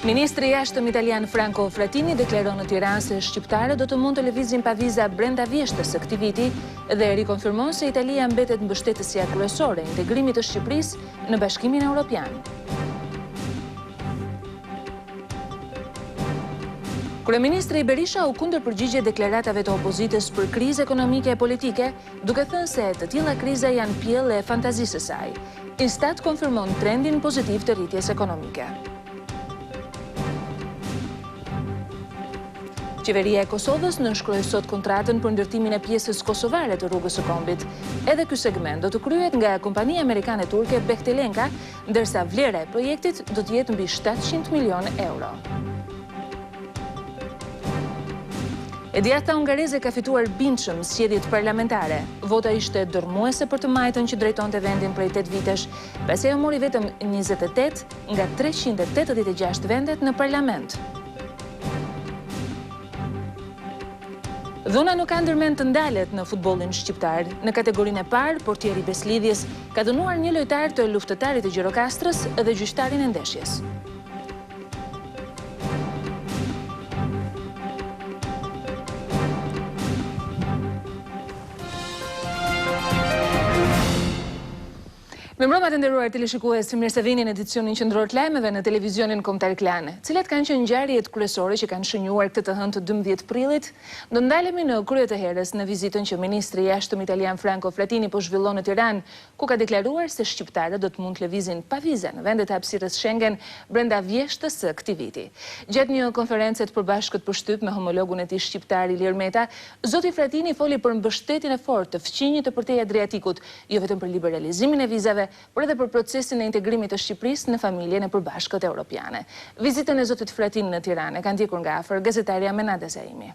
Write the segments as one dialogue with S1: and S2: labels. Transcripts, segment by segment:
S1: Ministri i Jashtëm italian Franko Frattini deklaron në Tiranë se shqiptarët do të mund të lëvizin pa viza brenda vjeshtës së këtij viti dhe rikonfirmon se Italia mbetet mbështetësja kryesore e integrimit të Shqipërisë në Bashkimin Europian. Kryeministri Berisha u kundërpërgjigje deklaratave të opozitës për krizë ekonomike e politike, duke thënë se të tilla kriza janë pjellë e fantazisë së saj. Instat konfirmon trendin pozitiv të rritjes ekonomike. Qeveria e Kosovës nënshkroi sot kontratën për ndërtimin e pjesës kosovare të rrugës së Kombit. Edhe ky segment do të kryhet nga kompania amerikane-turke Bektel-Enka, ndërsa vlera e projektit do të jetë mbi 700 milion euro. E djatha hungareze ka fituar bindshëm zgjedhjet parlamentare. Vota ishte dërmuese për të majtën që drejtonte vendin prej 8 vitesh, pasi ajo mori vetëm 28 nga 386 vendet në parlament. Dhuna nuk ka ndërmend të ndalet në futbollin shqiptar. Në kategorinë e parë, portieri Beslidhjes ka dënuar një lojtar të Luftëtarit të Gjirokastrës dhe gjyqtarin e ndeshjes. Mirëmbrëma të nderuar teleshikues, mirë se vini në edicionin qendror të lajmeve në televizionin kombëtar Klan. Cilat kanë qenë ngjarjet kryesore që kanë shënjuar këtë të hënë të 12 prillit? Do ndalemi në krye të herës në vizitën që Ministri i Jashtëm italian Franko Frattini po zhvillon në Tiranë, ku ka deklaruar se shqiptarët do të mund të lëvizin pa viza në vendet e hapësirës Schengen brenda vjeshtës së këtij viti. Gjatë një konferencë të përbashkët për shtyp me homologun e tij shqiptar Ilir Meta, zoti Frattini foli për mbështetjen e fortë të fqinjit të përtej Adriatikut, jo vetëm për liberalizimin e vizave, por edhe për procesin e integrimit të Shqipërisë në familjen e përbashkët europiane. Vizitën e zotit Frattini në Tiranë ka ndjekur nga afër gazetarja Menade Zaimi.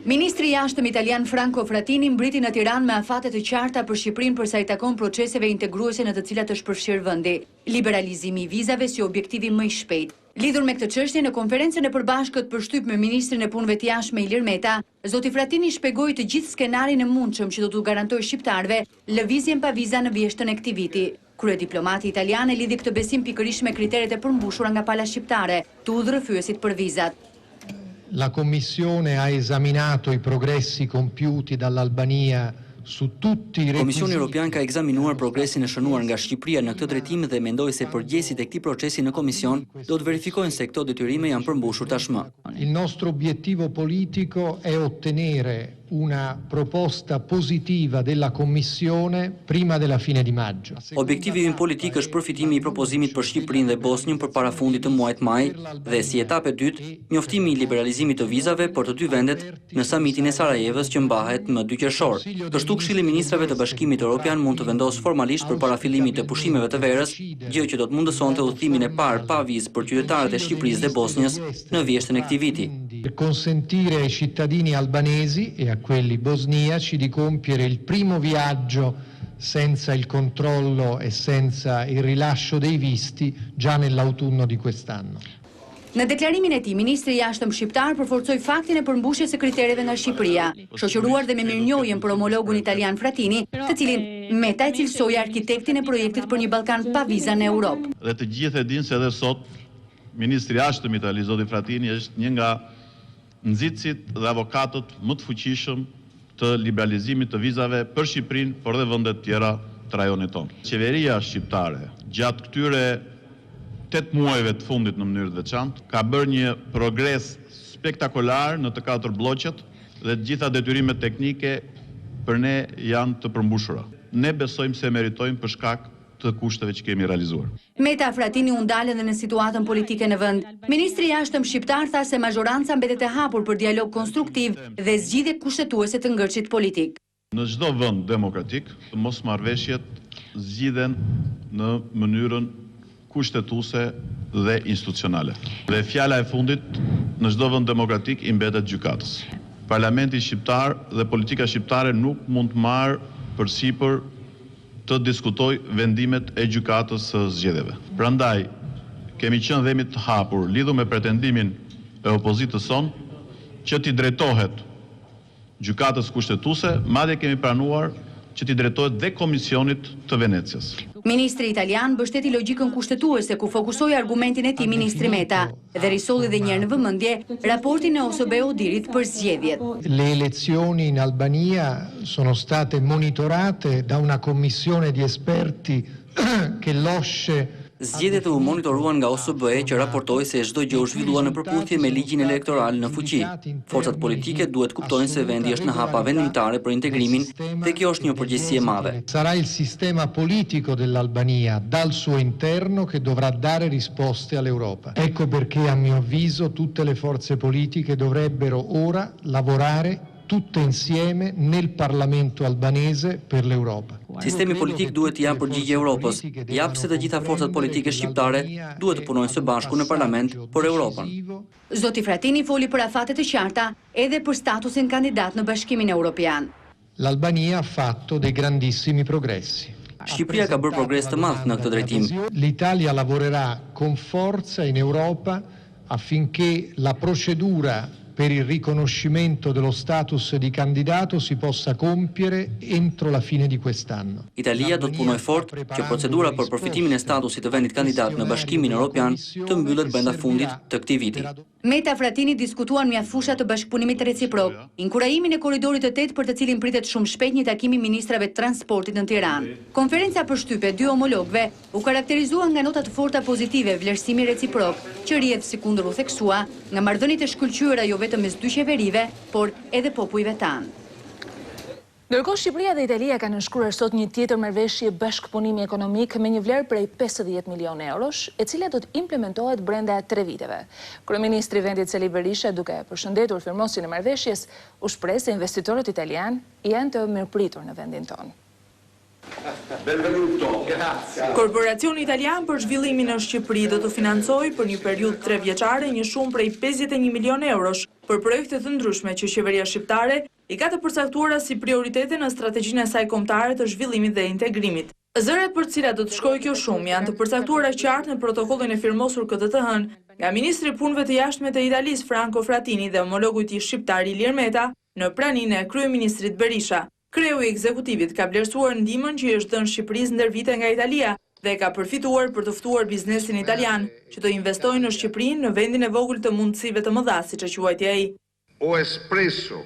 S2: Ministri i Jashtëm italian Franko Frattini mbriti në Tiranë me afate të qarta për Shqipërinë përsa i takon proceseve integruese në të cilat është përfshirë vendi, liberalizimi i vizave si objektivi më i shpejt. Lidhur me këtë çështje në konferencën e përbashkët për shtyp me Ministrin e Punëve të Jashtme Ilir Meta, zoti Frattini shpjegoi të gjithë skenarin e mundshëm që do t'u garantojë shqiptarëve lëvizjen pa viza në vjeshtën e këtij viti. Kryediplomati italian e lidhi këtë besim pikërisht me kriteret e përmbushura nga pala shqiptare, të udhërrëfyesit për vizat.
S3: La Commissione ha esaminato i progressi compiuti dall'Albania su tutti i requisiti.
S4: Komisioni Europian ka ekzaminuar progresin e shënuar nga Shqipëria në këtë drejtim dhe mendoi se përgjegjësit e këtij procesi në komision do të verifikojnë se këto detyrime janë përmbushur tashmë.
S3: Il nostro obiettivo politico è ottenere una proposta positiva della Commissione prima della fine di maggio.
S4: Objektivi im politik është përfitimi i propozimit për Shqipërinë dhe Bosnjën përpara fundit të muajit maj dhe si etapë e dytë, njoftimi i liberalizimit të vizave për të dy vendet në samitin e Sarajevës që mbahet më 2 qershor. Kështu Këshilli i Ministrave të Bashkimit Europian mund të vendosë formalisht përpara fillimit të pushimeve të verës, gjë që do të mundësonte udhëtimin e parë pa vizë për qytetarët e Shqipërisë dhe Bosnjës në vjeshtën e këtij viti.
S3: Per consentire ai cittadini albanesi e a quelli bosniaci di compiere il primo viaggio senza il controllo e senza il rilascio dei visti già nell'autunno di quest'anno.
S2: Në deklarimin e tij, Ministri i Jashtëm shqiptar përforcoi faktin e përmbushjes së kritereve nga Shqipëria, shoqëruar dhe me mirënjohjen për homologun italian Frattini, të cilin Meta e cilësoi arkitektin e projektit për një Ballkan pa viza në Europë.
S5: Dhe të gjithë e dinë se edhe sot Ministri i Jashtëm italian zoti Frattini është një nga nxitësit dhe avokatët më të fuqishëm të liberalizimit të vizave për Shqipërinë, por dhe vendet tjera të rajonit tonë. Qeveria shqiptare gjatë këtyre 8 muajve të fundit në mënyrë të veçantë ka bërë një progres spektakolar në të 4 bloqet dhe të gjitha detyrimet teknike për ne janë të përmbushura. Ne besojmë se meritojmë për shkak të kushteve që kemi realizuar.
S2: Meta Frattini u ndal edhe në situatën politike në vend. Ministri i Jashtëm shqiptar tha se mazhoranca mbetet e hapur për dialog konstruktiv dhe zgjidhje kushtetuese të ngërçit politik.
S5: Në çdo vend demokratik, mosmarrveshjet zgjidhen në mënyrën kushtetuese dhe institucionale. Dhe fjala e fundit në çdo vend demokratik i mbetet gjykatës. Parlamenti shqiptar dhe politika shqiptare nuk mund të marrë përsipër të diskutoj vendimet e gjykatës së zgjedhjeve. Prandaj, kemi qenë dhe jemi të hapur lidhur me pretendimin e opozitës son që t'i drejtohet gjykatës kushtetuese, madje kemi pranuar që t'i drejtohet dhe Komisionit të Venecias.
S2: Ministri italian mbështeti logjikën kushtetuese ku fokusoi argumentin e tij ministri Meta dhe risolli edhe një herë në vëmendje raportin e OSBE-Odirit për zgjedhjet.
S3: Le elezioni in Albania sono state monitorate da una commissione di esperti che l'OSCE.
S4: Zgjedhjet u monitoruan nga OSBE që raportoi se çdo gjë u zhvillua në përputhje me ligjin elektoral në fuqi. Forcat politike duhet kuptojnë se vendi është në hapa vendimtare për integrimin dhe kjo është një përgjegjësi e madhe.
S3: Sarà il sistema politico dell'Albania dal suo interno che dovrà dare risposte all'Europa. Ecco perché a mio avviso tutte le forze politiche dovrebbero ora lavorare tutte insieme nel Parlamento albanese per l'Europa.
S4: Sistemi politik duhet të japë përgjigje Europës, jap se të gjitha forcat politike shqiptare duhet të punojnë së bashku në Parlament për Europën.
S2: Zoti Frattini foli për afate të qarta edhe për statusin kandidat në Bashkimin Europian.
S3: L'Albania ha fatto dei grandissimi progressi.
S4: Shqipëria ka bërë progres të madh në këtë drejtim.
S3: L'Italia lavorerà con forza in Europa affinché la procedura per il riconoscimento dello status di candidato si possa compiere entro la fine di quest'anno.
S4: Italia do të punojë fort që procedura për përfitimin e statusit të vendit kandidat në Bashkimin Europian të mbyllet brenda fundit të këtij viti.
S2: Meta Frattini diskutuan mjaft fusha të bashkëpunimit reciprok, inkurajimin e korridorit të 8 për të cilin pritet shumë shpejt një takim i ministrave të transportit në Tiranë. Konferenca përshtype dy homologëve u karakterizua nga nota të forta pozitive, vlerësimi reciprok, që rrjedh si kundër u theksua nga marrëdhëniet e shkëlqyera jo vetëm mes dy qeverive, por edhe popujve tanë.
S1: Ndërkohë Shqipëria dhe Italia kanë nënshkruar sot një tjetër marrëveshje bashkëpunimi ekonomik me një vlerë prej 50 milionë eurosh, e cila do të implementohet brenda 3 viteve. Kryeministri i vendit Berisha, duke përshëndetur firmosin e marrëveshjes, u shpreh se investitorët italianë janë të mirëpritur në vendin tonë.
S6: Korporacioni italian për zhvillimin në Shqipëri do të financojë për një periudhë 3 vjeçare një shumë prej 51 milionë eurosh për projekte të ndryshme që qeveria shqiptare i ka të përcaktuara si prioritete në strategjinë e saj kombëtare të zhvillimit dhe integrimit. Zërat për të cilat do të shkojë kjo shumë janë të përcaktuara qartë në protokollin e firmosur këtë të hënë nga Ministri i Punëve të Jashtme të Italisë Franko Frattini dhe homologu i tij shqiptar Ilir Meta në praninë e Kryeministrit Berisha. Kreu i ekzekutivit ka vlerësuar ndihmën që i është dhënë Shqipërisë ndër vite nga Italia dhe ka përfituar për të ftuar biznesin italian që të investojë në Shqipëri në vendin e vogël të mundësive të mëdha, siç e quajti ai.
S7: Ho espresso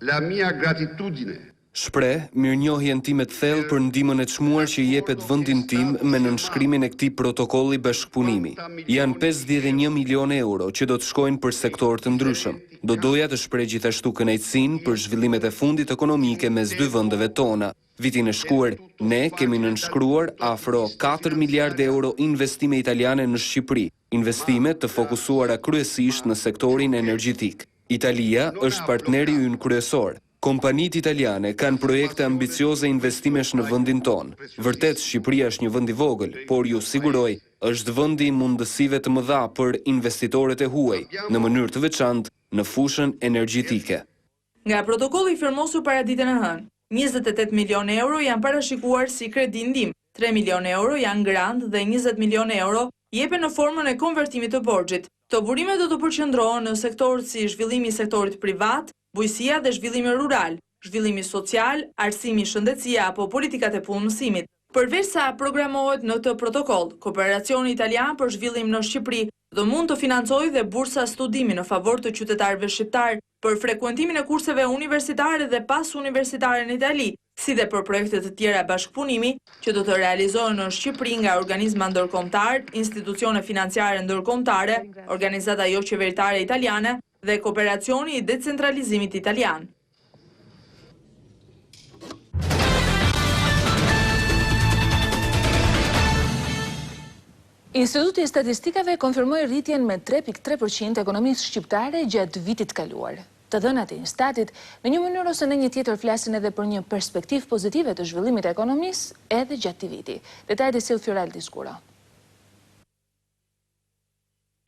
S7: la mia gratitudine.
S8: Shpreh mirënjohjen time të thellë për ndihmën e çmuar që i jepet vendin tim me nënshkrimin e këtij protokolli bashkëpunimi. Janë 51 milionë euro që do të shkojnë për sektor të ndryshëm. Do doja të shpreh gjithashtu kënaqësinë për zhvillimet e fundit ekonomike mes dy vendeve tona. Vitin e shkuar, ne kemi nënshkruar afro 4 miliardë euro investime italiane në Shqipëri, investime të fokusuara kryesisht në sektorin energjetik. Italia është partneri ynë kryesor. Kompanitë italiane kanë projekte ambicioze investimesh në vendin tonë. Vërtet, Shqipëria është një vend i vogël, por ju siguroj, është vendi i mundësive të mëdha për investitorët e huaj, në mënyrë të veçantë në fushën energjetike.
S6: Nga protokolli i firmosur para ditën e hënë, 28 milionë euro janë parashikuar si kredi ndihmë, 3 milionë euro janë grant dhe 20 milionë euro jepen në formën e konvertimit të borxhit. Këto burime do të përqendrohen në sektorë si zhvillimi i sektorit privat, bujësia dhe zhvillimi rural, zhvillimi social, arsimi, shëndetësia apo politikat e punësimit. Përveçsa programohet në këtë protokoll, Kooperacioni Italian për zhvillim në Shqipëri do mund të financojë dhe bursa studimi në favor të qytetarëve shqiptar për frekuentimin e kurseve universitare dhe pas universitare në Itali, si dhe për projekte të tjera bashkëpunimi që do të realizohen në Shqipëri nga organizma ndërkombëtar, institucione financiare ndërkombëtare, organizata jo qeveritare italiane dhe Kooperacioni i decentralizimit italian.
S1: Instituti i Statistikave konfirmoi rritjen me 3.3% ekonomisë shqiptare gjatë vitit kaluar. Të dhënat e Instatit në një mënyrë ose në një tjetër flasin edhe për një perspektivë pozitive të zhvillimit të ekonomisë edhe gjatë këtij viti. Detajet e sill Fiorel Diskura.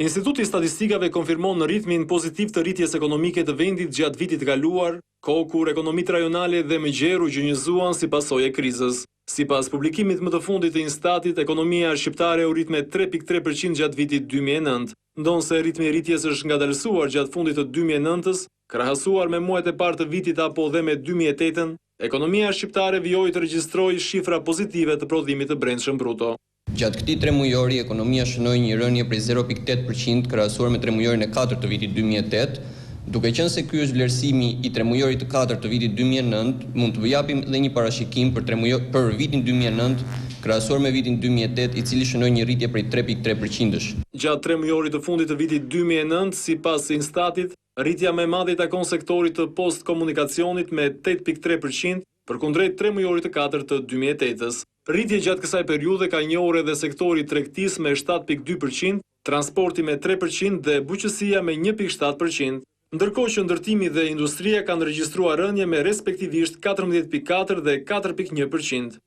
S9: Instituti i Statistikave konfirmon në ritmin pozitiv të rritjes ekonomike të vendit gjatë vitit kaluar, kohë kur ekonomitë rajonale dhe me gjeru gjënjëzuan si pasojë e krizës. Sipas publikimit më të fundit të Instatit, ekonomia shqiptare u rrit me 3.3% gjatë vitit 2009, ndonse ritmi i rritjes është ngadalësuar gjatë fundit të 2009-s, krahasuar me muajt e parë të vitit apo dhe me 2008-ën, Ekonomia shqiptare vijoi të regjistrojë shifra pozitive të prodhimit të brendshëm bruto.
S10: Gjatë këtij tremujori, ekonomia shënoi një rënje prej 0.8% krahasuar me tremujorin e 4 të vitit 2008, duke qenë se ky është vlerësimi i tremujorit të 4 të vitit 2009, mund të japim edhe një parashikim për vitin 2009 krahasuar me vitin 2008, i cili shënoi një rritje prej 3.3%-sh.
S9: Gjatë tremujorit të fundit të vitit 2009, sipas Instatit, rritja më e madhe i takon sektorit të postkomunikacionit me 8.3% përkundrejt tremujorit të 4 të 2008-s. Rritje gjatë kësaj periudhe ka njohur edhe sektori i tregtisë me 7.2%, transporti me 3% dhe bujqësia me 1.7%, ndërkohë që ndërtimi dhe industria kanë regjistruar rënje me respektivisht 14.4 dhe 4.1%.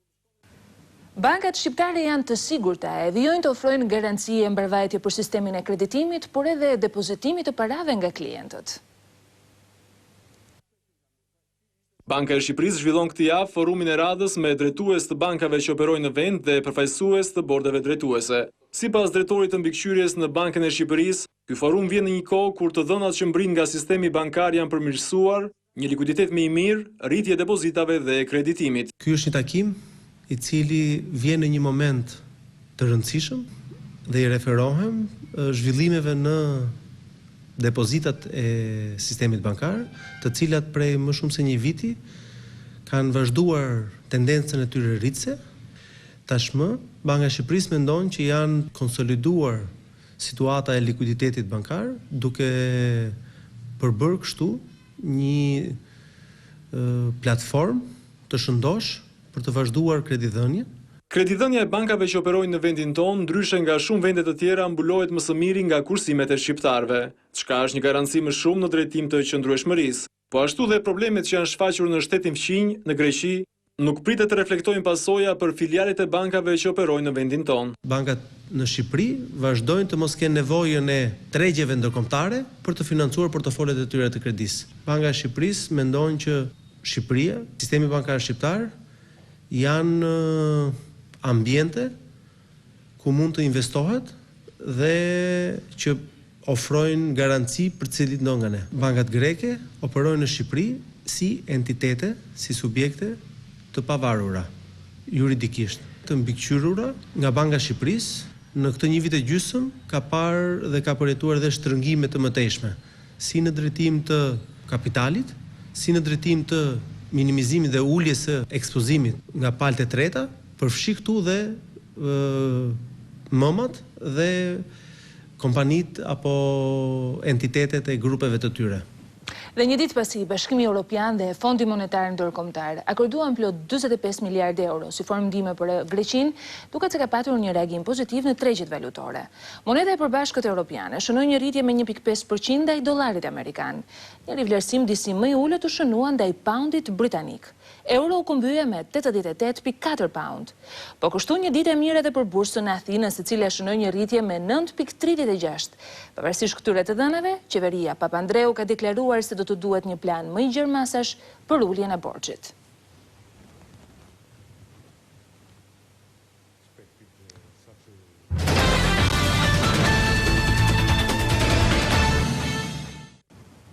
S1: Bankat shqiptare janë të sigurta e vijojnë të ofrojnë garancie e mbarvajtje për sistemin e kreditimit, por edhe depozitimit të parave nga klientët.
S9: Banka e Shqipërisë zhvillon këtë javë forumin e radhës me drejtues të bankave që operojnë në vend dhe përfaqësues të bordeve drejtuese. Sipas drejtorit të mbikëqyrjes në Bankën e Shqipërisë, ky forum vjen në një kohë kur të dhënat që mbrin nga sistemi bankar janë përmirësuar, një likuiditet më i mirë, rritje depozitave dhe kreditimit.
S11: Ky është një takim i cili vjen në një moment të rëndësishëm dhe i referohem zhvillimeve në depozitat e sistemit bankar, të cilat prej më shumë se një viti kanë vazhduar tendencën e tyre rritëse. Tashmë, Banka e Shqipërisë mendon që janë konsoliduar situata e likuiditetit bankar, duke përbërë kështu një platformë të shëndosh për të vazhduar kredidhënien.
S9: Kredidhënia e bankave që operojnë në vendin tonë, ndryshe nga shumë vende të tjera, mbulohet më së miri nga kursimet e shqiptarëve, çka është një garanci më shumë në drejtim të qëndrueshmërisë. Po ashtu dhe problemet që janë shfaqur në shtetin fqinj, në Greqi, nuk pritet të reflektojnë pasoja për filialet e bankave që operojnë në vendin tonë.
S11: Bankat në Shqipëri vazhdojnë të mos kenë nevojën e tregjeve ndërkombëtare për të financuar portofolet e tyre të kredisë. Banka e Shqipërisë mendon që Shqipëria, sistemi bankar shqiptar, janë ambiente ku mund të investohet dhe që ofrojnë garanci për cilit ndo nga ne. Bankat greke operojnë në Shqipëri si entitete, si subjekte të pavarura, juridikisht, të mbikëqyrura nga Banka e Shqipërisë. Në këtë një vit e gjysmë ka parë dhe ka përjetuar dhe shtrëngime të mëtejshme, si në drejtim të kapitalit, si në drejtim të minimizimit dhe uljes së ekspozimit nga palët e treta, përfshi këtu dhe mëmat dhe kompanit apo entitetet e grupeve të tyre.
S1: Dhe një ditë pasi, Bashkimi Europian dhe Fondi Monetar Ndërkombëtar akorduan plot 45 miliardë euro si formë ndihme për Greqinë, duke se ka patur një reagim pozitiv në tregjet valutore. Moneda e përbashkët europiane shënoi një rritje me 1.5% ndaj dollarit amerikan, një rivlerësim disi më i ulët u shënua ndaj poundit britanik. Euro u këmbye me 88.4 pound. Po kështu një ditë e mirë edhe për bursën e Athinës, e cila shënoi një rritje me 9.36. Pavarësisht këtyre të dhënave, qeveria Papandreou ka deklaruar se do të duhet një plan më i gjermasash për uljen e borxhit.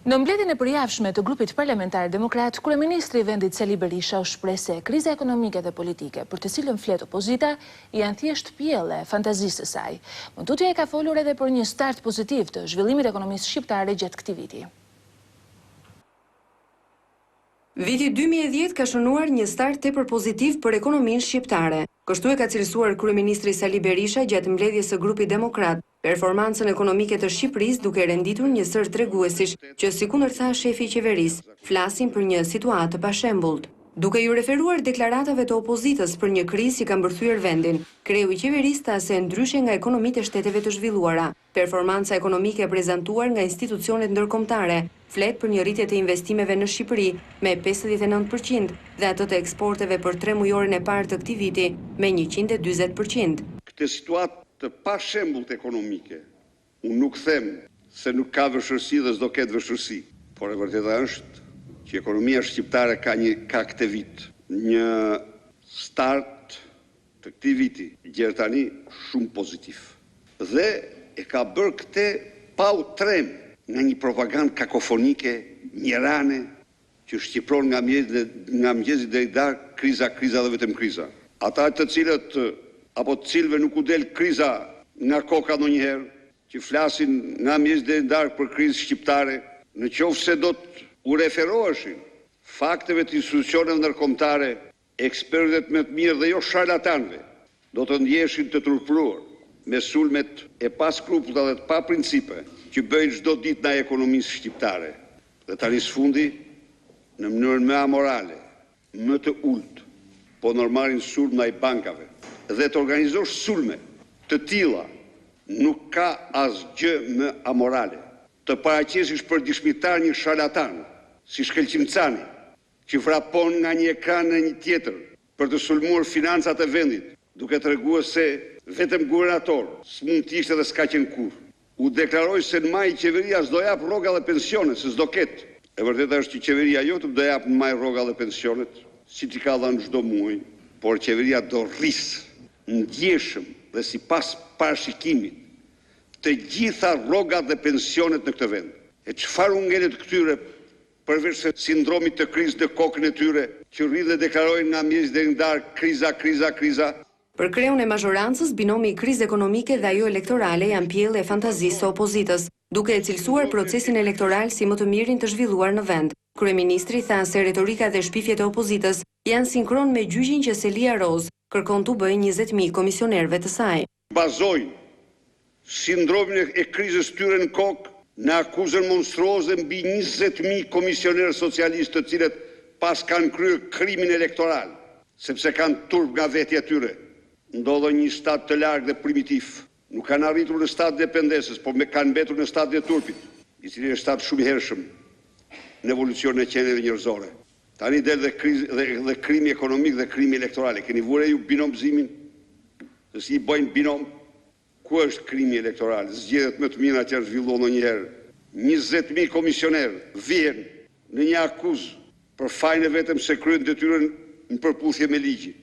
S1: Në mbledhjen e përjavshme të grupit parlamentar demokrat, Kryeministri i vendit Berisha u shpreh se kriza ekonomike dhe politike, për të cilën flet opozita, janë thjesht pjelle fantazisë së saj. Mundutja e ka folur edhe për një start pozitiv të zhvillimit ekonomisë shqiptare gjatë këtij viti.
S2: Viti 2010 ka shënuar një start tepër pozitiv për ekonominë shqiptare. Kështu e ka cilësuar Kryeministri Berisha gjatë mbledhjes së grupit demokrat performancën ekonomike të Shqipërisë, duke renditur një sër treguesish që, sikundër tha shefi i qeverisë, flasin për një situatë të pashembullt. Duke ju referuar deklaratave të opozitës për një krizë që ka mbërthyer vendin, kreu i qeverisë tha se ndryshe nga ekonomitë e shteteve të zhvilluara, performanca ekonomike e prezantuar nga institucionet ndërkombëtare flet për një rritje të investimeve në Shqipëri me 59% dhe atë të eksporteve për 3 mujorin e parë të këtij viti me 140%.
S7: Këtë situatë të pashembullt ekonomike, unë nuk them se nuk ka vështirësi dhe s'do ketë vështirësi, por e vërteta është që ekonomia shqiptare ka këtë vit një start të këtij viti gjerë tani shumë pozitiv. Dhe e ka bërë këtë pa u trem nga një propagandë kakofonike, njërane, që shqipron nga mëngjesi deri darkë kriza dhe vetëm kriza. Ata të cilët apo të cilëve nuk u del kriza nga koka ndonjëherë, që flasin nga mëngjesi deri darkë për krizë shqiptare, në qoftë se do të u referoheshin fakteve të institucioneve ndërkombëtare, ekspertët më të mirë dhe jo sharlatanëve, do të ndjeshin të turpëruar me sulmet e pa skrupulla dhe të pa principe që bëjnë çdo ditë ndaj ekonomisë shqiptare. Dhe tani së fundi, në mënyrën më amorale, më të ulët, po nërmarin sulm ndaj bankave dhe të organizosh sulme të tilla, nuk ka asgjë më amorale. Të paraqesish për dëshmitar një sharlatan, si Shkelqimcani, që vrapon nga një ekran në një tjetër për të sulmuar financat e vendit, duke treguar se vetëm guvernator s'mund të ishte dhe s'ka qenë kurrë. U deklaroi se në maj qeveria s'do jap rroga dhe pensione, se s'do ketë. E vërteta është që qeveria jote do jap në maj rroga dhe pensionet, si t'i ka dhënë çdo muaj, por qeveria do rrisë ndjeshëm dhe sipas parashikimit të gjitha rrogat dhe pensionet në këtë vend. E çfarë u ngelet këtyre përveç se sindromit të krizë në kokën e tyre, që rrinë dhe deklarojnë nga mëngjes deri në darkë kriza.
S2: Për kreun e mazhorancës, binomi i krizë ekonomike dhe ajo elektorale janë pjellë e fantazisë së opozitës, duke e cilësuar procesin elektoral si më të mirin të zhvilluar në vend. Kryeministri tha se retorika dhe shpifjet e opozitës janë sinkron me gjyqin që Selia Roz kërkon t'u bëjë 20.000 komisionerëve të saj.
S7: Bazojnë sindromin e krizës tyre në kokë në akuzën monstruoze mbi 20.000 komisionerë socialistë të cilët pas kanë kryer krimin elektoral, sepse kanë turp nga vetja tyre. Ndodhen një stat të largë dhe primitiv. Nuk kanë arritur në stat dependensës, por kanë mbetur në stat dhe turpit, i cili është stat shumë i hershëm në evolucionin e qenieve njerëzore. Tani del dhe krimi ekonomik dhe krimi elektoral. Keni vure ju binomzimin? Se si i bëjnë binom? Ku është krimi elektoral? Zgjedhjet më të mira që zhvilluar ndonjëherë. 20.000 komisionerë vjen në një akuzë për fajin e vetëm se kryen detyrën në përputhje me ligjin.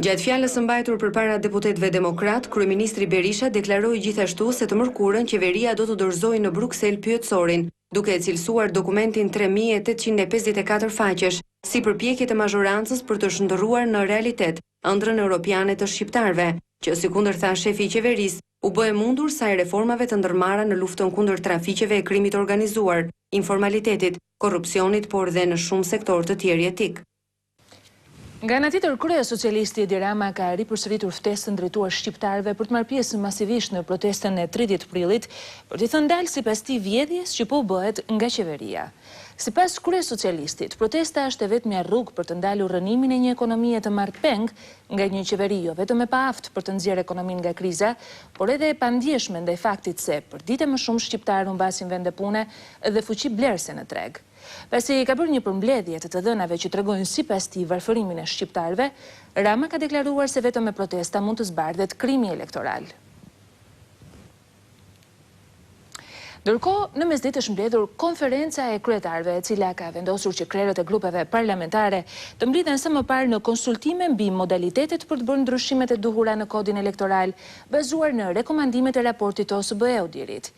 S2: Gjatë fjalës së mbajtur përpara deputetëve demokrat, Kryeministri Berisha deklaroi gjithashtu se të mërkurën qeveria do të dorëzojë në Bruksel pyetësorin, duke e cilësuar dokumentin 3854 faqesh si përpjekje të mazhorancës për të shndërruar në realitet ëndrrën europiane të shqiptarëve, që sikundërtha shefi i qeverisë u bë e mundur saj reformave të ndërmarra në luftën kundër trafiqeve e krimit organizuar, informalitetit, korrupsionit, por dhe në shumë sektor të tjerë jetik.
S1: Nga ana tjetër, Krye Socialisti Edi Rama ka ripërsëritur ftesën drejtuar shqiptarëve për të marrë pjesë masivisht në protestën e 30 prillit, për t'i thënë dalë sipas tij vjedhjes që po bëhet nga qeveria. Sipas Krye Socialistit, protesta është e vetmja rrugë për të ndalur rënimin e një ekonomie të marrë peng nga një qeveri jo vetëm e paaftë për të nxjerrë ekonominë nga kriza, por edhe e pandjeshme ndaj faktit se për dite më shumë shqiptarë humbasin vende pune dhe fuqi blerëse në treg. Pasi ka bërë një përmbledhje të dhënave që tregojnë sipas tij varfërimin e shqiptarëve, Rama ka deklaruar se vetëm me protesta mund të zbardhet krimi elektoral. Ndërkohë, në mesditë është mbledhur konferenca e kryetarëve, e cila ka vendosur që krerët e grupeve parlamentare të mblidhen së më parë në konsultime mbi modalitetet për të bërë ndryshimet e duhura në kodin elektoral, bazuar në rekomandimet e raportit të OSBE-u dirit.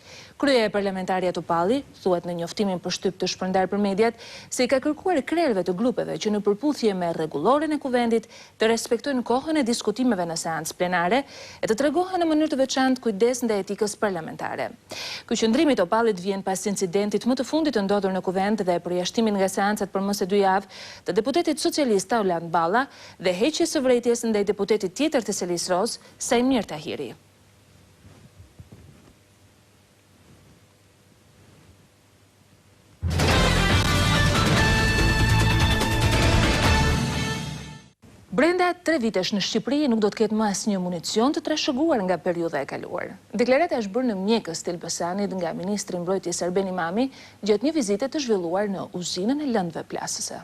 S1: Krye parlamentarja Topalli thuhet në njoftimin për shtyp të shpërndar për mediat se i ka kërkuar krerëve të grupeve që në përputhje me rregulloren e kuvendit të respektojnë kohën e diskutimeve në seancë plenare e të tregohen në mënyrë të veçantë kujdes ndaj etikës parlamentare. Ky qëndrim i Topallit vjen pas incidentit më të fundit të ndodhur në kuvend dhe përjashtimin nga seancat për më se 2 javë të deputetit socialist Aulan Balla dhe heqjes së vërejtjes ndaj deputetit tjetër të Selis Roz, Sajmir Tahiri. Brenda 3 vitesh në Shqipëri nuk do të ketë më asnjë municion të trashëguar nga periudha e kaluar. Deklarata është bërë në mjekës të Elbasanit nga Ministri i Mbrojtjes Arbeni Mami gjatë një vizite të zhvilluar në uzinën e lëndëve plasëse.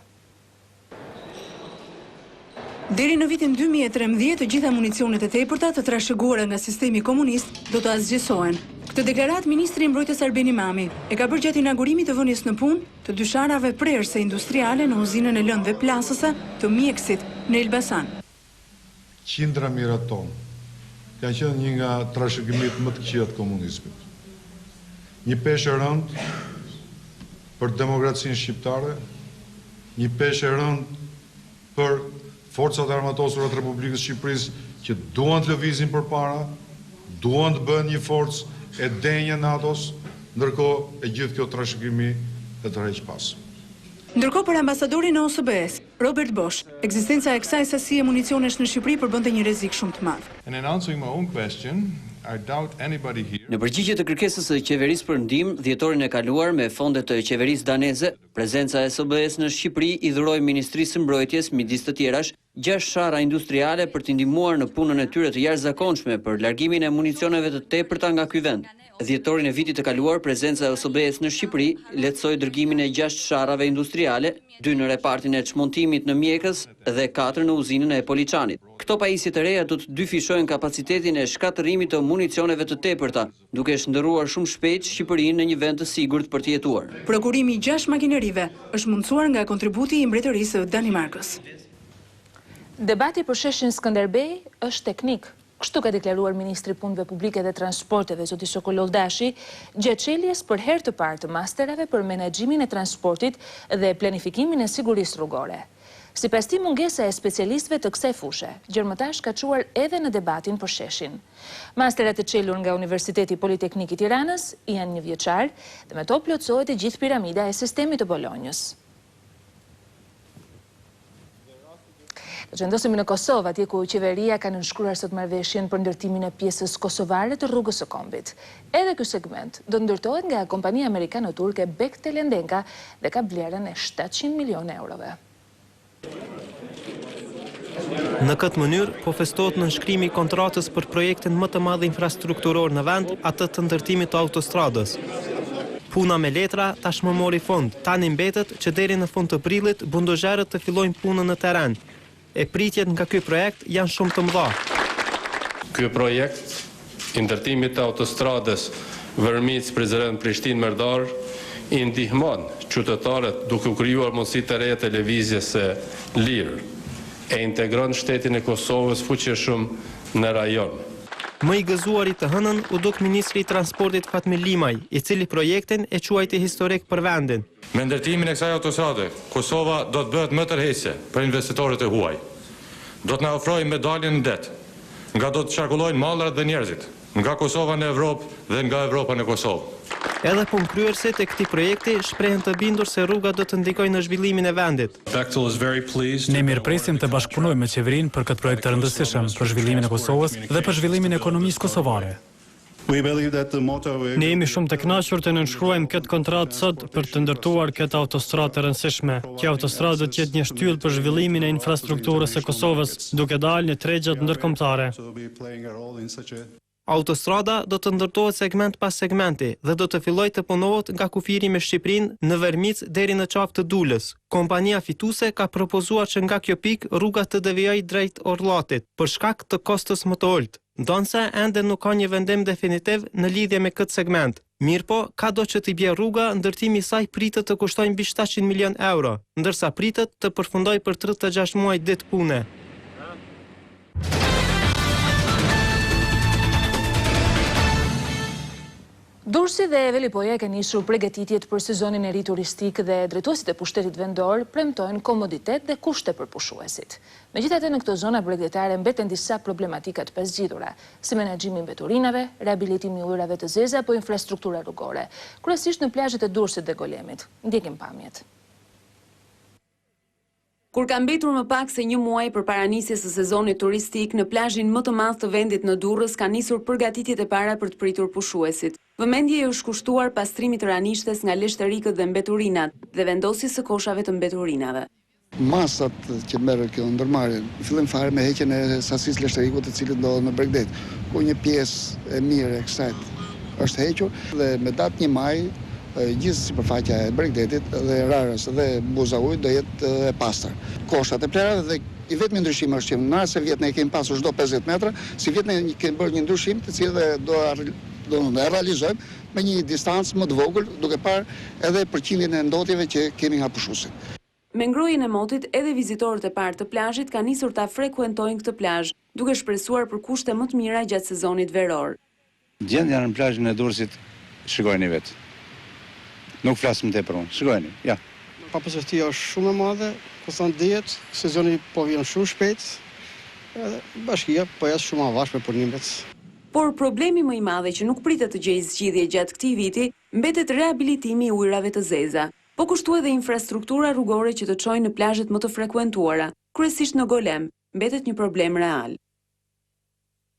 S2: Deri në vitin 2013, të gjitha municionet e tepërta të trashëguara nga sistemi komunist do të asgjësohen. Këtë deklarat Ministri i Mbrojtjes Arbeni Mami e ka bërë gjatë inaugurimit të vënies në punë të dysharave prerëse industriale në uzinën e lëndëve plasëse të mjekësit në Elbasan.
S12: Qindra mira tonë ka qenë një nga trashëgimit më të këqija të komunizmit. Një peshë e rëndë për demokracinë shqiptare, një peshë e rëndë për forcat armatosura të Republikës Shqipërisë që duan të lëvizin përpara, duan të bëhen një forcë e denjë NATO-s, ndërkohë e gjithë kjo trashëgimi e tërheq pas.
S13: Ndërkohë për ambasadorin e OSBE-s, Robert Bosch, ekzistenca e kësaj sasie municionesh në Shqipëri përbënte një rrezik shumë të madh.
S14: Në përgjigje të kërkesës së qeverisë për ndihmë dhjetorin e kaluar me fondet të qeverisë daneze, prezenca e OSBE-s në Shqipëri i dhuroi Ministrisë së Mbrojtjes midis të tjerash 6 sharra industriale për t'i ndihmuar në punën e tyre të jashtëzakonshme për largimin e municioneve të tepërta nga ky vend. Dhjetorin e vitit të kaluar, prezenca e OSBE-s në Shqipëri lehtësoi dërgimin e 6 sharrave industriale, 2 në repartin e çmontimit në Mjekës dhe 4 në uzinën e Poliçanit. Këto pajisje të reja do të dyfishojnë kapacitetin e shkatërimit të municioneve të tepërta, duke shndërruar shumë shpejt Shqipërinë në një vend të sigurt për të jetuar.
S13: Prokurimi i 6 makinerive është mundsuar nga kontributi i Mbretërisë së Danimarkës.
S1: Debati për sheshin Skënderbej është teknik. Kështu ka deklaruar Ministri i Punëve Publike dhe Transporteve, zoti Sokolov Dashi, gjatë çeljes për herë të parë të masterave për menaxhimin e transportit dhe planifikimin e sigurisë rrugore. Sipas tij, mungesa e specialistëve të kësaj fushë, gjërmëtash ka çuar edhe në debatin për sheshin. Masterat të çelur nga Universiteti Politeknik i Tiranës janë 1 vjeçar dhe me to plotësohet e gjithë piramida e sistemit të Bolonjës. Do të ndosemi në Kosovë, atje ku qeveria ka nënshkruar sot marrëveshjen për ndërtimin e pjesës kosovare të rrugës së Kombit. Edhe ky segment do ndërtohet nga kompania amerikano-turke Bektel-Enka dhe ka vlerën e 700 milionë eurove.
S15: Në këtë mënyrë, po festohet nënshkrimi i kontratës për projektin më të madh infrastrukturor në vend, atë të ndërtimit të autostradës. Puna me letra tashmë mori fund, tani mbetet që deri në fund të prillit buldozherët të fillojnë punën në terren. E pritjet nga ky projekt janë shumë të mëdha.
S16: Ky projekt i ndërtimit të autostradës Vërmic-Prizren-Prishtinë-Merdar i ndihmon qytetarët duke u krijuar mundësi të reja të lëvizjes së lirë, e integron shtetin e Kosovës fuqishëm në rajon.
S15: Më i gëzuari të hënën u duk Ministri i Transportit Fatmir Limaj, i cili projektin e quajti historik për vendin.
S17: Me ndërtimin e kësaj autostrade, Kosova do të bëhet më tërheqëse për investitorët e huaj. Do të na ofrojë medaljen në det, nga do të qarkullojnë mallat dhe njerëzit, nga Kosova në Evropë dhe nga Evropa në Kosovë.
S15: Edhe punëkryerësit e këtij projekti shprehen të bindur se rruga do të ndikojë në zhvillimin e vendit.
S18: Ne mirëpresim të bashkëpunojmë me qeverinë për këtë projekt të rëndësishëm për zhvillimin e Kosovës dhe për zhvillimin e ekonomisë kosovare.
S19: Ne jemi shumë të kënaqur të nënshkruajmë këtë kontratë sot për të ndërtuar këtë autostradë të rëndësishme. Kjo autostradë do të jetë një shtyllë për zhvillimin e infrastrukturës së Kosovës, duke dalë në tregjet ndërkombëtare.
S15: Autostrada do të ndërtohet segment pas segmenti dhe do të fillojë të punohet nga kufiri me Shqipërinë në Vërmic deri në qafë të Dulës. Kompania fituese ka propozuar që nga kjo pikë rruga të devijojë drejt Orllatit për shkak të kostos më të ulët. Ndonse ende nuk ka një vendim definitiv në lidhje me këtë segment. Mirëpo, kado që t'i bie rruga, ndërtimi i saj pritet të kushtojë mbi 700 milion euro, ndërsa pritet të përfundojë për 36 muaj ditë pune.
S1: Durrësi dhe Velipoja ka nisur përgatitjet për sezonin e ri turistik dhe drejtuesit e pushtetit vendor premtojnë komoditet dhe kushte për pushuesit. Megjithatë, në këto zona bregdetare mbeten disa problematika të pazgjidhura, si menaxhimi i mbeturinave, rehabilitimi i ujërave të zeza apo infrastruktura rrugore, kryesisht në plazhet e Durrësit dhe Golemit. Ndjekim pamjet.
S20: Kur ka mbetur më pak se 1 muaj përpara nisjes së sezonit turistik, në plazhin më të madh të vendit në Durrës ka nisur përgatitjet e para për të pritur pushuesit. Vëmendje është kushtuar pastrimit të ranishtes nga leshtërikët dhe mbeturinat dhe vendosjes së koshave të mbeturinave.
S21: Masat që merren kjo ndërmarrje, fillim fare me heqjen e sasisë leshtërikut të cilët ndodhen në Bregdet, ku një pjesë e mirë e kësaj është hequr dhe me datë 1 maj gjithë sipërfaqja e Bregdetit dhe Rarës dhe buza ujit do jetë e pastër. Koshat e plerave dhe i vetmi ndryshim është që në se vjet ne kemi pasur çdo 50 metra, si vjet ne kemi bërë një ndryshim të cilët do e realizojmë me një distancë më të vogël, duke parë edhe përqindjen e ndotjeve që kemi nga pushuesit.
S20: Me ngrohjen e motit, edhe vizitorët e parë të plazhit kanë nisur ta frekuentojnë këtë plazh, duke shpresuar për kushte më të mira gjatë sezonit veror.
S22: Gjendja në plazhin e Durrësit, shikojeni vetë. Nuk flas më tepër unë, shikojeni, ja.
S5: Papërcështia është shumë e madhe, ku thënë dihet, sezoni po vjen shumë shpejt, bashkia po jas shumë avash për punimet.
S20: Por problemi më i madh që nuk pritet të gjejë zgjidhje gjatë këtij viti, mbetet rehabilitimi i ujrave të zeza. Po kushtu edhe infrastruktura rrugore që të çojnë në plazhet më të frekuentuara, kryesisht në Golem, mbetet një problem real.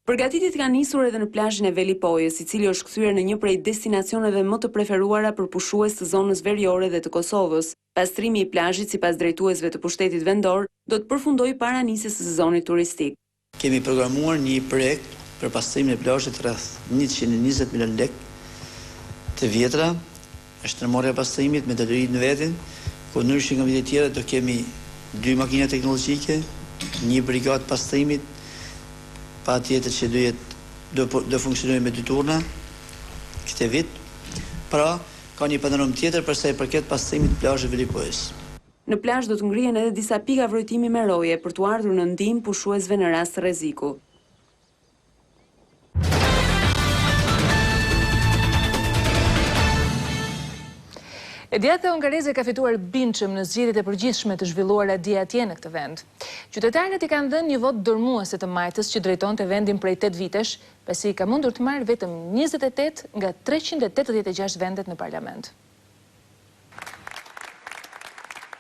S20: Përgatitjet kanë nisur edhe në plazhin e Velipojës, i cili është kthyer në një prej destinacioneve më të preferuara për pushues të zonës veriore dhe të Kosovës. Pastrimi i plazhit, sipas drejtuesve të pushtetit vendor, do të përfundojë para nisjes së sezonit turistik.
S22: Kemi programuar një projekt për pastrimin e plazhit rreth 120 milion lekë të vjetra. Është ndërmarrja e pastrimit me detyrim në vetin, ku ndryshe nga vitet tjera do kemi 2 makina teknologjike, një brigadë pastrimit, pa tjetër që do funksionojë me 2 turna këtë vit. Pra, ka një panoram tjetër për sa i përket pastrimit të plazhit Velipojës.
S20: Në plazh do të ngrihen edhe disa pika vrojtimi me roje për të ardhur në ndihmë pushuesve në rast rreziku.
S1: E djatha hungareze ka fituar bindshëm në zgjedhjet e përgjithshme të zhvilluara dje atje në këtë vend. Qytetarët i kanë dhënë një votë dërmuese të majtës që drejtonte vendin prej 8 vitesh, pasi ka mundur të marrë vetëm 28 nga 386 vendet në parlament.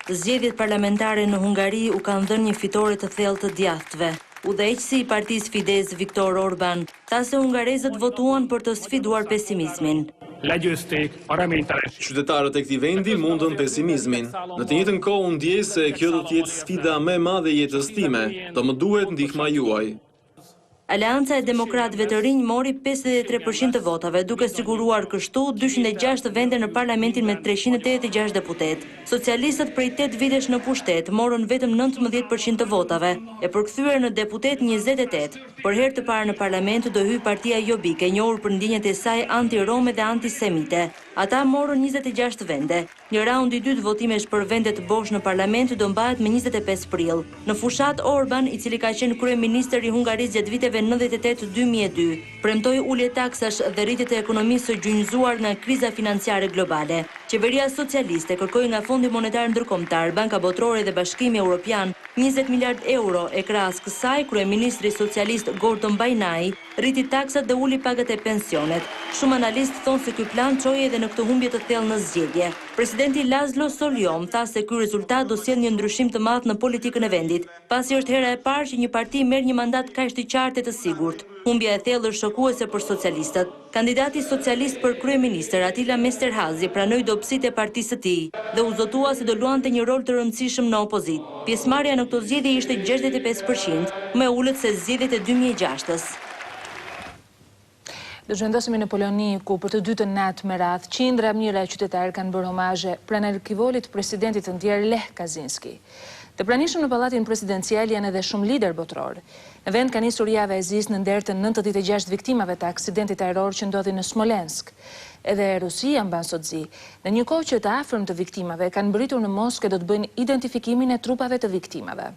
S23: Zgjedhjet parlamentare në Hungari u kanë dhënë një fitore të thellë të djathtëve. Udhëheqësi i Partisë Fidesz Viktor Orban tha se hungarezët votuan për të sfiduar pesimizmin.
S9: Qytetarët e këtij vendi mundën pesimizmin. Në të njëjtën kohë unë ndjej se kjo do të jetë sfida më e madhe e jetës time. Do më duhet ndihma juaj.
S23: Aleanca e Demokratëve të Rinj mori 53% të votave, duke siguruar kështu 206 vende në parlamentin me 386 deputet. Socialistët prej 8 vitesh në pushtet morën vetëm 19% të votave, e përkthyer në deputet 28. Për herë të parë në parlament do hyj partia Jobbike, e njohur për ndjenjat e saj anti-rome dhe antisemite. Ata morën 26 vende. Një raund i dytë votimesh për vende të bosh në parlament do mbahet me 25 prill. Në fushat Orban, i cili ka qenë kryeministër i Hungarisë gjatë viteve 98-2002, premtoi ulje taksash dhe rritjet e ekonomisë së gjynjëzuar nga kriza financiare globale. Qeveria socialiste kërkoi nga Fondi Monetar Ndërkombëtar, Banka Botërore dhe Bashkimi Europian 20 miliard euro, e krahas kësaj kryeministri socialist Gordon Bajnai rriti taksat dhe uli pagat e pensionet. Shumë analistë thonë se ky plan çoi edhe në këtë humbje të thellë në zgjedhje. Presidenti Laszlo Soljom tha se ky rezultat do sjellë një ndryshim të madh në politikën e vendit, pasi është hera e parë që një parti merr një mandat kaq të qartë e të sigurt. Humbja e thellë është shokuese për socialistët. Kandidati socialist për kryeministër Atila Mesterhazi pranoi dobësitë e partisë së tij dhe u zotua se do luante një rol të rëndësishëm në opozit. Pjesëmarrja në këtë zgjedhje ishte 65%, më ulët se zgjedhjet e 2006-s.
S1: Do zhvendosemi në Poloni, ku për të dytën natë me radh, qindra mira e qytetarë kanë bërë homazhe pranarkivolit presidentit të ndjer Lech Kaczynski. Të pranishëm në pallatin presidencial janë edhe shumë lider botror. Në vend ka nisur java e zisë në nder të 96 viktimave të aksidentit ajror që ndodhi në Smolensk. Edhe Rusia mban sot zi. Në një kohë që të afërm të viktimave kanë mbërritur në Moskë do të bëjnë identifikimin e trupave të viktimave.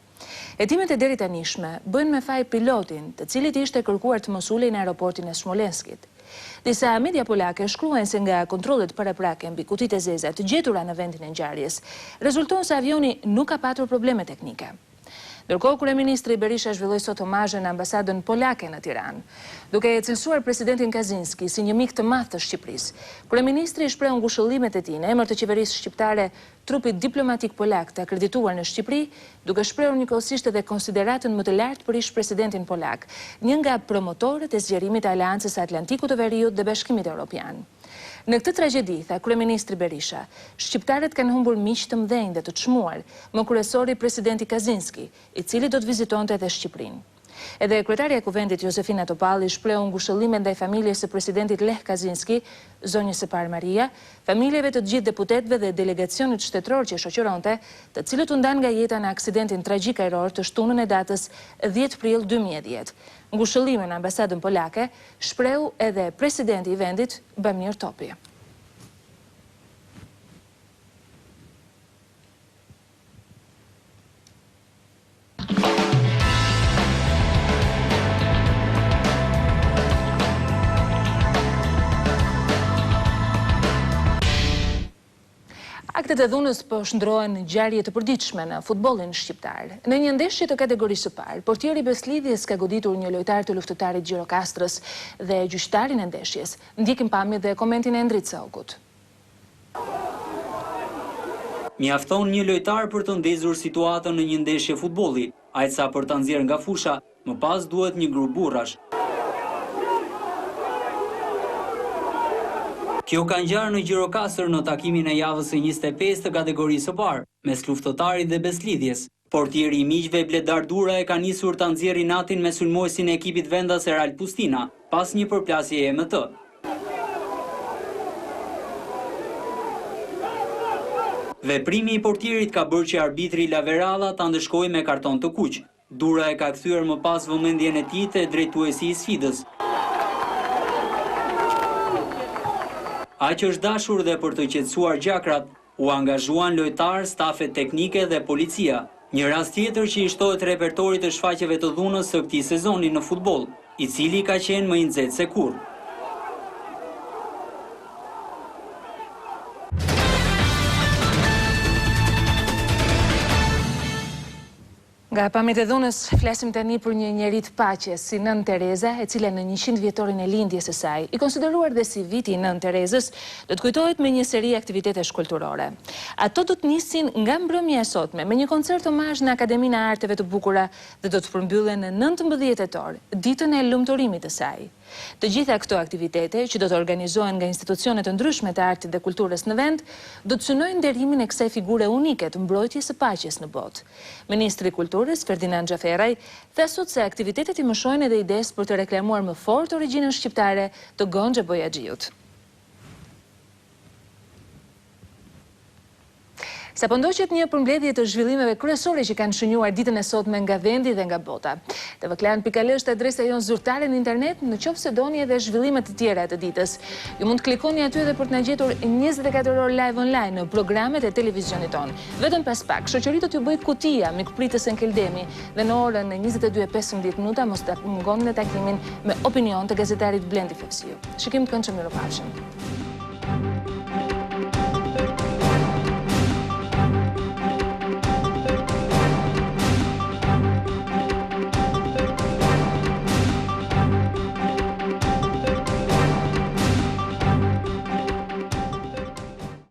S1: Hetimet e deri tanishme bëjnë me faj pilotin, të cilit ishte kërkuar të mos ulej në aeroportin e Smolenskit. Disa media polake shkruajnë se nga kontrollet paraprake mbi kutitë e zeza të gjetura në vendin e ngjarjes, rezulton se avioni nuk ka patur probleme teknike. Ndërkohë, Kryeministri Berisha zhvilloi sot homazhe në ambasadën polake në Tiranë, duke e cilësuar presidentin Kaczynski si një mik të madh të Shqipërisë. Kryeministri shpreh ngushëllimet e tij në emër të qeverisë shqiptare, trupit diplomatik polak të akredituar në Shqipëri, duke shprehur njëkohësisht edhe konsideratën më të lartë për ish-presidentin polak, një nga promotorët e zgjerimit të Aleancës së Atlantikut të Veriut dhe Bashkimit Europian. Në këtë tragjedi, tha Kryeministri Berisha, shqiptarët kanë humbur miq të mdhenj dhe të çmuar, më kryesori presidenti Kaczynski, i cili do të vizitonte edhe Shqipërinë. Edhe kryetaria e Kuvendit Josefina Topalli shprehu ngushëllime ndaj familjes së presidentit Lech Kaczynski, zonjës së parë Maria, familjeve të gjithë deputetëve dhe delegacionit shtetëror që shoqëronte, të cilët u ndan nga jeta në aksidentin tragjik ajror të shtunën e datës 10 prill 2010. Ngushëllime në ambasadën polake shprehu edhe presidenti i vendit Bamir Topi. Partet e dhunës po shndrohen ngjarje të përditshme në futbollin shqiptar. Në një ndeshje të kategorisë së parë, portieri Beslidhjes ka goditur një lojtar të luftëtarit Gjirokastrës dhe gjyqtarin e ndeshjes. Ndjekim pamjet dhe komentin e Endrit Saukut.
S3: Mjafton një lojtar për të ndezur situatën në një ndeshje futbolli, aq sa për ta nxjerrë nga fusha, më pas duhet një grup burrash. Kjo ka ngjarë në Gjirokastër në takimin e javës së 25 të kategorisë së parë, mes luftëtarit dhe Beslidhjes. Portieri i miqve Bledar Dura e ka nisur ta nxjerrë natin me sulmuesin e ekipit vendas Eral Pustina, pas një përplasjeje me të. Veprimi i portierit ka bërë që arbitri Laveralla ta ndëshkojë me karton të kuq. Dura e ka kthyer më pas vëmendjen e tij te drejtuesi i sfidës. Aq është dashur dhe për të qetësuar gjakrat, u angazhuan lojtar, stafe teknike dhe policia. Një rast tjetër që i shtohet repertorit të shfaqjeve të dhunës së këtij sezoni në futboll, i cili ka qenë më i nxehtë se kurrë.
S1: Nga pamjet e dhunës, flasim tani për një njerit paqes si Nën Tereza, e cila në 100 vjetorin e lindjes së saj, i konsideruar dhe si viti i Nën Terezës, do të kujtohet me një seri aktivitetesh kulturore. Ato do të nisin nga mbrëmja e sotme me një koncert omazh në Akademinë e Arteve të Bukura dhe do të përmbyllen në 19 tetor, ditën e lumturimit të saj. Të gjitha këto aktivitete, që do të organizohen nga institucione të ndryshme të artit dhe kulturës në vend, do të synojnë nderimin e kësaj figure unike të mbrojtjes së paqes në botë. Ministri i Kulturës, Ferdinand Xhaferaj, tha sot se aktivitetet i mëshojnë edhe idesë për të reklamuar më fort origjinën shqiptare të Gonxhe Bojaxhiut. Sa po ndoqet një përmbledhje të zhvillimeve kryesore që kanë shënjuar ditën e sotme nga vendi dhe nga bota. tvklan.al është adresa jonë zyrtare në internet, në qoftë se doni edhe zhvillimet të tjera të ditës. Ju mund të klikoni aty edhe për të na gjetur 24 orë live online në programet e televizionit ton. Vetëm pas pak, shoqëria do t'ju bëj kutia mikpritës e Nkeldemi dhe në orën 22:15 mos ta mungoni në takimin me opinion të gazetarit Blendi Fevziu. Shikim të këndshëm, mirupafshim.